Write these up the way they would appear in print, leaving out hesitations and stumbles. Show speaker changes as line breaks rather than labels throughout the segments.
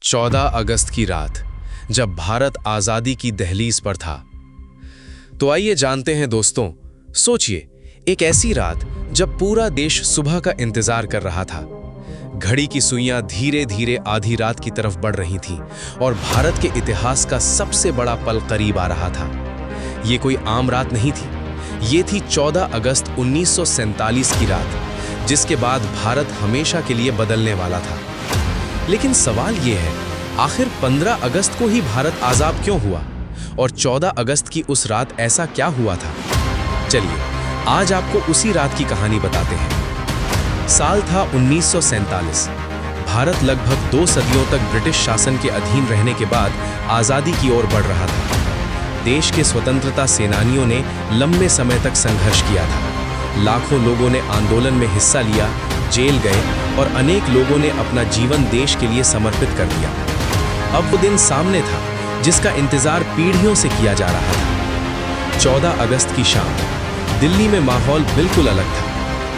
14 अगस्त की रात, जब भारत आज़ादी की दहलीज पर था। तो आइए जानते हैं दोस्तों, सोचिए, एक ऐसी रात जब पूरा देश सुबह का इंतजार कर रहा था। घड़ी की सुइयां धीरे धीरे आधी रात की तरफ बढ़ रही थीं और भारत के इतिहास का सबसे बड़ा पल करीब आ रहा था। ये कोई आम रात नहीं थी, ये थी 14 अगस्त 1947 की रात, जिसके बाद भारत हमेशा के लिए बदलने वाला था। लेकिन सवाल ये है, आखिर 15 अगस्त को ही भारत आज़ाद क्यों हुआ और 14 अगस्त की उस रात ऐसा क्या हुआ था? चलिए, आज आपको उसी रात की कहानी बताते हैं। साल था 1947। भारत लगभग 2 सदियों तक ब्रिटिश शासन के अधीन रहने के बाद आज़ादी की ओर बढ़ रहा था। देश के स्वतंत्रता सेनानियों ने लंबे समय तक संघर्ष किया था। लाखों लोगों ने आंदोलन में हिस्सा लिया, जेल गए और अनेक लोगों ने अपना जीवन देश के लिए समर्पित कर दिया। अब वो दिन सामने था जिसका इंतजार पीढ़ियों से किया जा रहा था। 14 अगस्त की शाम, दिल्ली में माहौल बिल्कुल अलग था।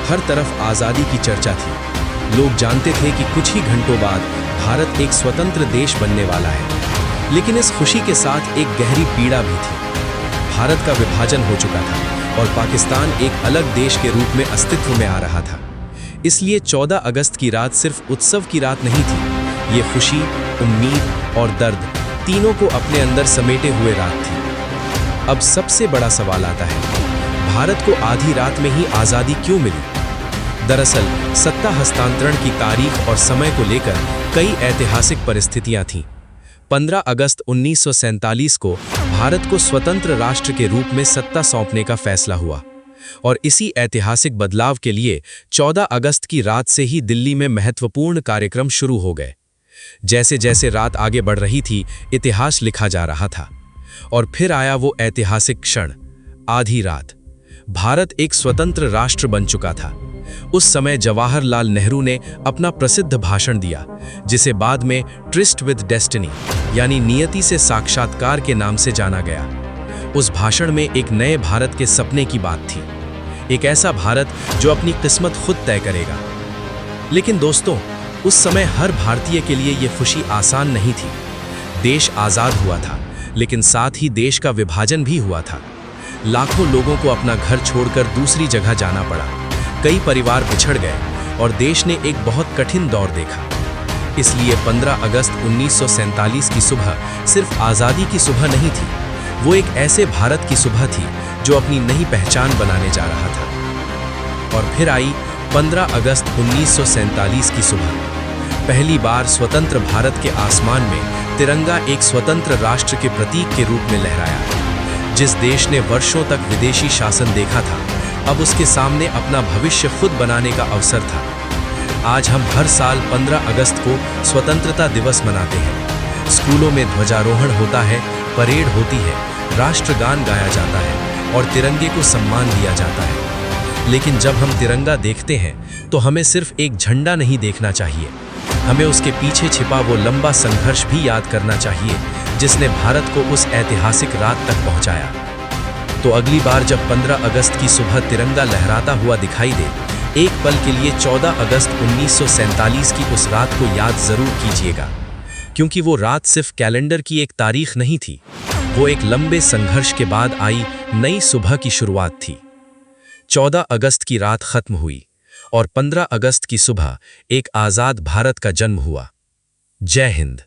हर तरफ आज़ादी की चर्चा थी। लोग जानते थे कि कुछ ही घंटों बाद भारत एक स्वतंत्र देश बनने वाला है। लेकिन इस खुशी के साथ एक गहरी पीड़ा भी थी। भारत का विभाजन हो चुका था और पाकिस्तान एक अलग देश के रूप में अस्तित्व में आ रहा था। इसलिए 14 अगस्त की रात सिर्फ उत्सव की रात नहीं थी, ये खुशी, उम्मीद और दर्द तीनों को अपने अंदर समेटे हुए रात थी। अब सबसे बड़ा सवाल आता है, भारत को आधी रात में ही आज़ादी क्यों मिली? दरअसल सत्ता हस्तांतरण की तारीख और समय को लेकर कई ऐतिहासिक परिस्थितियां थीं। 15 अगस्त 1947 को भारत को स्वतंत्र राष्ट्र के रूप में सत्ता सौंपने का फैसला हुआ और इसी ऐतिहासिक बदलाव के लिए 14 अगस्त की रात से ही दिल्ली में महत्वपूर्ण कार्यक्रम शुरू हो गए। जैसे जैसे रात आगे बढ़ रही थी, इतिहास लिखा जा रहा था और फिर आया वो ऐतिहासिक क्षण, आधी रात। भारत एक स्वतंत्र राष्ट्र बन चुका था। उस समय जवाहरलाल नेहरू ने अपना प्रसिद्ध भाषण दिया, जिसे बाद में ट्रिस्ट विद डेस्टिनी यानी नियति से साक्षात्कार के नाम से जाना गया। उस भाषण में एक नए भारत के सपने की बात थी, एक ऐसा भारत जो अपनी किस्मत खुद तय करेगा। लेकिन दोस्तों, उस समय हर भारतीय के लिए यह खुशी आसान नहीं थी। देश आज़ाद हुआ था, लेकिन साथ ही देश का विभाजन भी हुआ था। लाखों लोगों को अपना घर छोड़कर दूसरी जगह जाना पड़ा। कई परिवार बिछड़ गए और देश ने एक बहुत कठिन दौर देखा। इसलिए 15 अगस्त 1947 की सुबह सिर्फ आज़ादी की सुबह नहीं थी, वो एक ऐसे भारत की सुबह थी जो अपनी नई पहचान बनाने जा रहा था। और फिर आई 15 अगस्त 1947 की सुबह। पहली बार स्वतंत्र भारत के आसमान में तिरंगा एक स्वतंत्र राष्ट्र के प्रतीक के रूप में लहराया। जिस देश ने वर्षों तक विदेशी शासन देखा था, अब उसके सामने अपना भविष्य खुद बनाने का अवसर था। आज हम हर साल 15 अगस्त को स्वतंत्रता दिवस मनाते हैं। स्कूलों में ध्वजारोहण होता है, परेड होती है, राष्ट्रगान गाया जाता है और तिरंगे को सम्मान दिया जाता है। लेकिन जब हम तिरंगा देखते हैं तो हमें सिर्फ एक झंडा नहीं देखना चाहिए, हमें उसके पीछे छिपा वो लंबा संघर्ष भी याद करना चाहिए जिसने भारत को उस ऐतिहासिक रात तक पहुंचाया। तो अगली बार जब 15 अगस्त की सुबह तिरंगा लहराता हुआ दिखाई दे, एक पल के लिए 14 अगस्त 1947 की उस रात को याद जरूर कीजिएगा, क्योंकि वो रात सिर्फ कैलेंडर की एक तारीख नहीं थी, वो एक लंबे संघर्ष के बाद आई नई सुबह की शुरुआत थी। 14 अगस्त की रात खत्म हुई और 15 अगस्त की सुबह एक आज़ाद भारत का जन्म हुआ। जय हिंद।